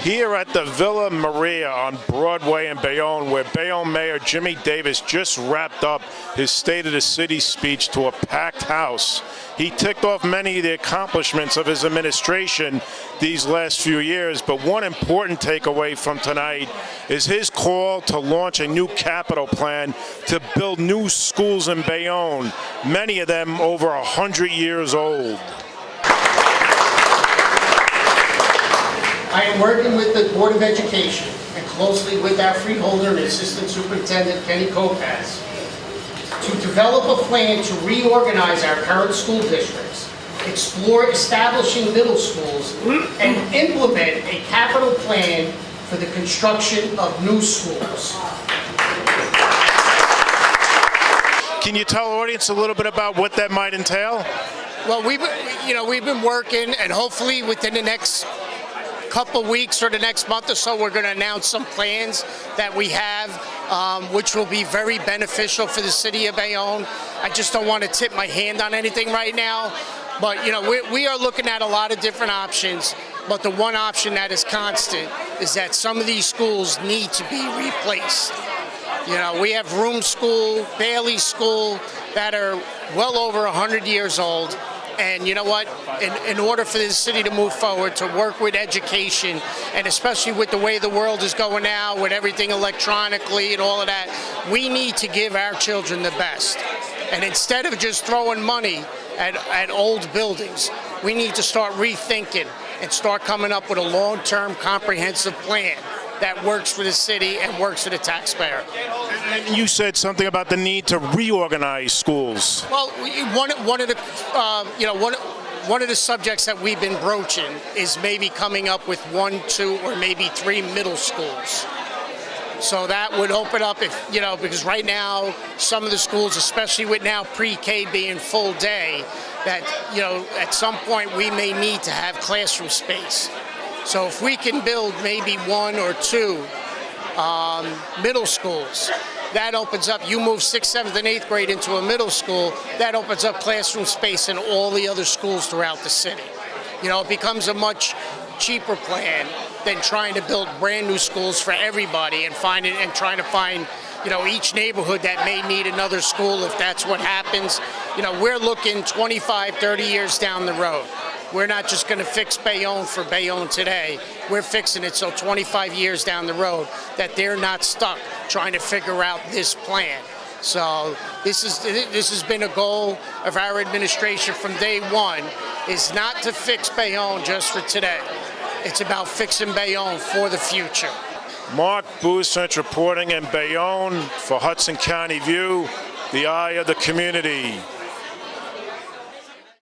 Here at the Villa Maria on Broadway in Bayonne, where Bayonne Mayor Jimmy Davis just wrapped up his State of the City speech to a packed house. He ticked off many of the accomplishments of his administration these last few years, but one important takeaway from tonight is his call to launch a new capital plan to build new schools in Bayonne, many of them over 100 years old. I am working with the Board of Education and closely with our freeholder and Assistant Superintendent Kenny Kopaz to develop a plan to reorganize our current school districts, explore establishing middle schools, and implement a capital plan for the construction of new schools. Can you tell our audience a little bit about what that might entail? Well, we've been working, and hopefully within the next couple weeks or the next month or so, we're going to announce some plans that we have, which will be very beneficial for the city of Bayonne. I just don't want to tip my hand on anything right now, but we are looking at a lot of different options. But the one option that is constant is that some of these schools need to be replaced. We have Room School, Bailey School that are well over 100 years old. And you know what? In order for the city to move forward, to work with education, and especially with the way the world is going now, with everything electronically and all of that, we need to give our children the best. And instead of just throwing money at old buildings, we need to start rethinking and start coming up with a long-term comprehensive plan that works for the city and works for the taxpayer. And you said something about the need to reorganize schools. Well, one of the subjects that we've been broaching is maybe coming up with 1, 2, or maybe 3 middle schools. So that would open up because right now some of the schools, especially with now pre-K being full day, that at some point we may need to have classroom space. So if we can build maybe 1 or 2 middle schools, that opens up, you move 6th, 7th, and 8th grade into a middle school, that opens up classroom space in all the other schools throughout the city. It becomes a much cheaper plan than trying to build brand new schools for everybody and trying to find each neighborhood that may need another school if that's what happens. We're looking 25, 30 years down the road. We're not just going to fix Bayonne for Bayonne today. We're fixing it so 25 years down the road that they're not stuck trying to figure out this plan. So this has been a goal of our administration from day one, is not to fix Bayonne just for today. It's about fixing Bayonne for the future. Mark Bucent reporting in Bayonne for Hudson County View, the eye of the community.